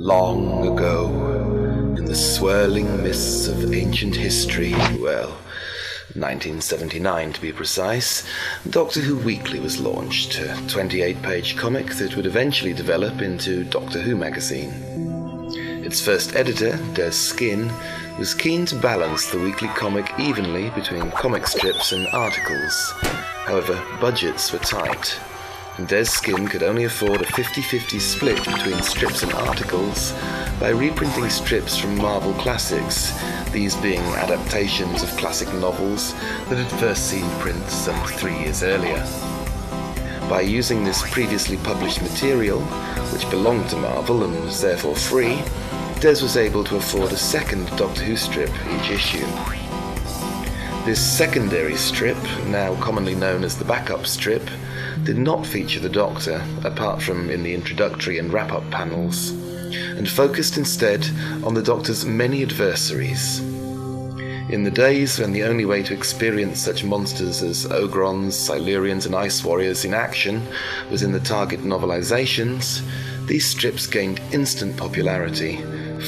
Long ago, in the swirling mists of ancient history, 1979 to be precise, Doctor Who Weekly was launched, a 28-page comic that would eventually develop into Doctor Who magazine. Its first editor, Des Skin, was keen to balance the weekly comic evenly between comic strips and articles. However, budgets were tight, and Des Skin could only afford a 50-50 split between strips and articles by reprinting strips from Marvel Classics, these being adaptations of classic novels that had first seen print some 3 years earlier. By using this previously published material, which belonged to Marvel and was therefore free, Des was able to afford a second Doctor Who strip each issue. This secondary strip, now commonly known as the backup strip, did not feature the Doctor, apart from in the introductory and wrap-up panels, and focused instead on the Doctor's many adversaries. In the days when the only way to experience such monsters as Ogrons, Silurians and Ice Warriors in action was in the Target novelizations, these strips gained instant popularity,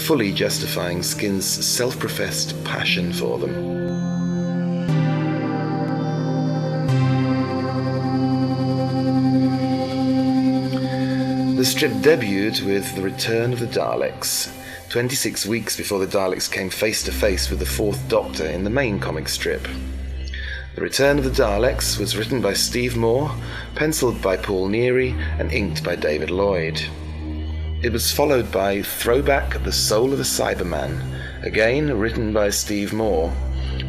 fully justifying Skin's self-professed passion for them. The strip debuted with The Return of the Daleks, 26 weeks before the Daleks came face to face with the Fourth Doctor in the main comic strip. The Return of the Daleks was written by Steve Moore, penciled by Paul Neary, and inked by David Lloyd. It was followed by Throwback: The Soul of a Cyberman, again written by Steve Moore,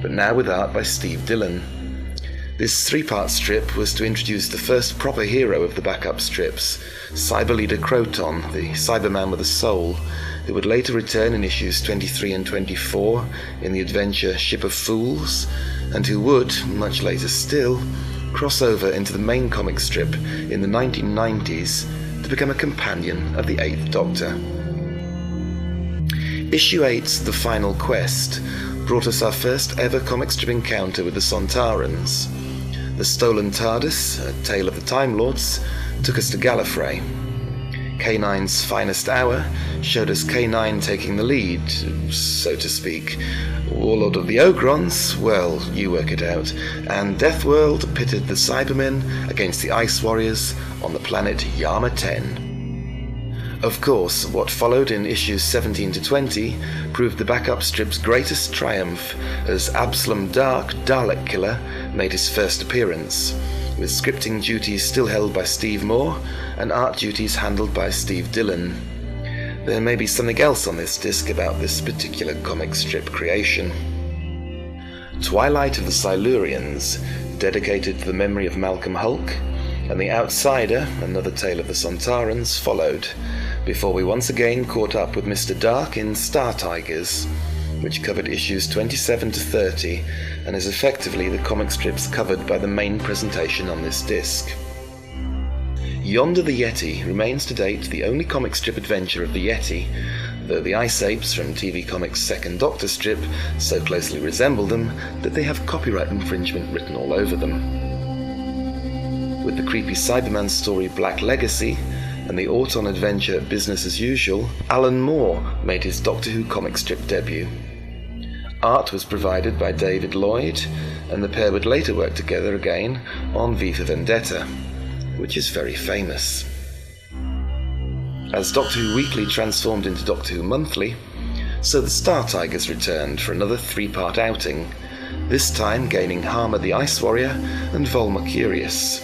but now with art by Steve Dillon. This 3-part strip was to introduce the first proper hero of the backup strips, Cyber Leader Croton, the Cyberman with a soul, who would later return in issues 23 and 24 in the adventure Ship of Fools, and who would, much later still, cross over into the main comic strip in the 1990s to become a companion of the 8th Doctor. Issue 8's The Final Quest brought us our first ever comic strip encounter with the Sontarans. The Stolen TARDIS, a tale of the Time Lords, took us to Gallifrey. K9's Finest Hour showed us K9 taking the lead, so to speak. Warlord of the Ogrons, well, you work it out. And Deathworld pitted the Cybermen against the Ice Warriors on the planet Yama 10. Of course, what followed in issues 17 to 20 proved the backup strip's greatest triumph as Absalom Dark, Dalek Killer, made his first appearance, with scripting duties still held by Steve Moore and art duties handled by Steve Dillon. There may be something else on this disc about this particular comic strip creation. Twilight of the Silurians, dedicated to the memory of Malcolm Hulke, and The Outsider, another tale of the Sontarans, followed, before we once again caught up with Mr. Dark in Star Tigers, which covered issues 27 to 30 and is effectively the comic strips covered by the main presentation on this disc. Yonder the Yeti remains to date the only comic strip adventure of the Yeti, though the Ice Apes from TV Comics' Second Doctor strip so closely resemble them that they have copyright infringement written all over them. With the creepy Cyberman story Black Legacy and the Auton adventure Business as Usual, Alan Moore made his Doctor Who comic strip debut. Art was provided by David Lloyd, and the pair would later work together again on V for Vendetta, which is very famous. As Doctor Who Weekly transformed into Doctor Who Monthly, so the Star Tigers returned for another 3-part outing, this time gaining Harmer the Ice Warrior and Vol Mercurius,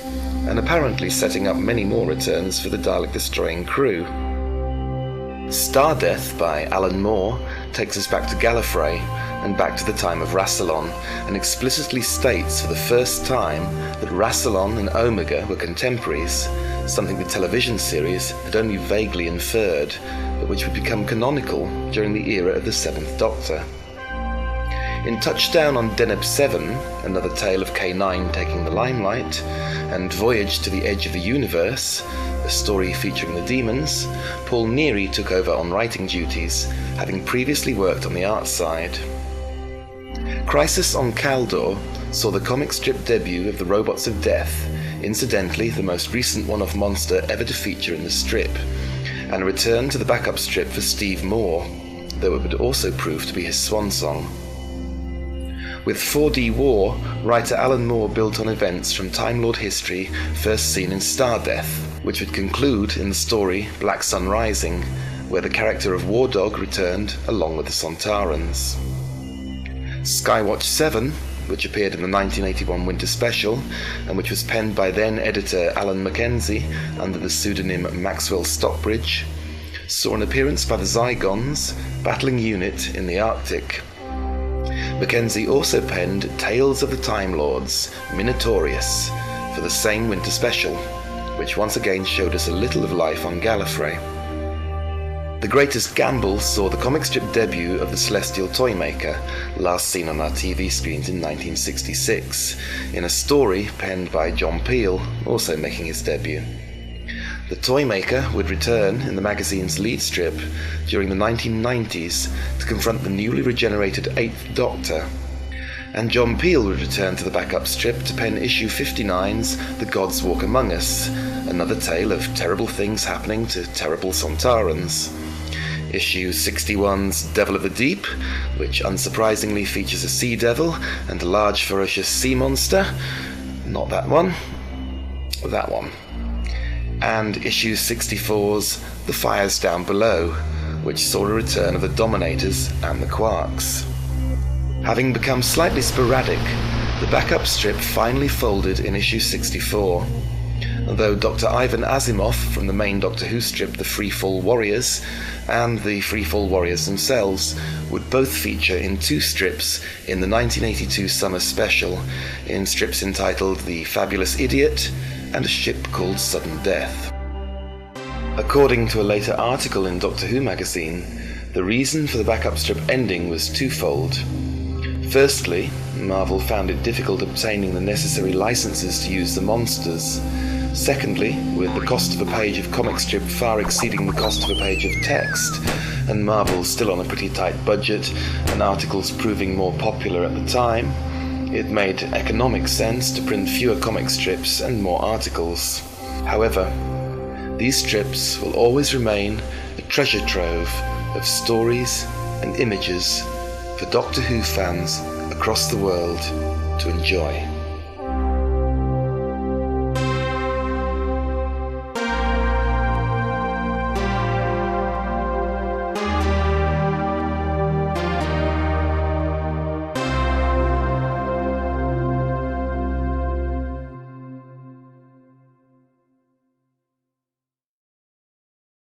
and apparently setting up many more returns for the Dalek-destroying crew. Star Death by Alan Moore takes us back to Gallifrey and back to the time of Rassilon, and explicitly states for the first time that Rassilon and Omega were contemporaries, something the television series had only vaguely inferred, but which would become canonical during the era of the 7th Doctor. In Touchdown on Deneb 7, another tale of K9 taking the limelight, and Voyage to the Edge of the Universe, a story featuring the demons, Paul Neary took over on writing duties, having previously worked on the art side. Crisis on Kaldor saw the comic strip debut of the Robots of Death, incidentally the most recent one-off monster ever to feature in the strip, and a return to the backup strip for Steve Moore, though it would also prove to be his swan song. With 4D War, writer Alan Moore built on events from Time Lord history first seen in Star Death, which would conclude in the story Black Sun Rising, where the character of War Dog returned along with the Sontarans. Skywatch 7, which appeared in the 1981 Winter Special, and which was penned by then editor Alan Mackenzie under the pseudonym Maxwell Stockbridge, saw an appearance by the Zygons, battling unit in the Arctic. Mackenzie also penned Tales of the Time Lords, Minotaurus, for the same Winter Special, which once again showed us a little of life on Gallifrey. The Greatest Gamble saw the comic strip debut of the Celestial Toymaker, last seen on our TV screens in 1966, in a story penned by John Peel, also making his debut. The Toymaker would return in the magazine's lead strip during the 1990s to confront the newly regenerated 8th Doctor, and John Peel would return to the backup strip to pen issue 59's The Gods Walk Among Us, another tale of terrible things happening to terrible Sontarans. Issue 61's Devil of the Deep, which unsurprisingly features a sea devil and a large ferocious sea monster. Not that one. That one. And issue 64's The Fires Down Below, which saw a return of the Dominators and the Quarks. Having become slightly sporadic, the backup strip finally folded in issue 64, although Dr. Ivan Asimov from the main Doctor Who strip The Freefall Warriors and the Freefall Warriors themselves would both feature in 2 strips in the 1982 summer special, in strips entitled The Fabulous Idiot and A Ship Called Sudden Death. According to a later article in Doctor Who magazine, the reason for the backup strip ending was twofold. Firstly, Marvel found it difficult obtaining the necessary licenses to use the monsters. Secondly, with the cost of a page of comic strip far exceeding the cost of a page of text, and Marvel still on a pretty tight budget, and articles proving more popular at the time, it made economic sense to print fewer comic strips and more articles. However, these strips will always remain a treasure trove of stories and images for Doctor Who fans across the world to enjoy.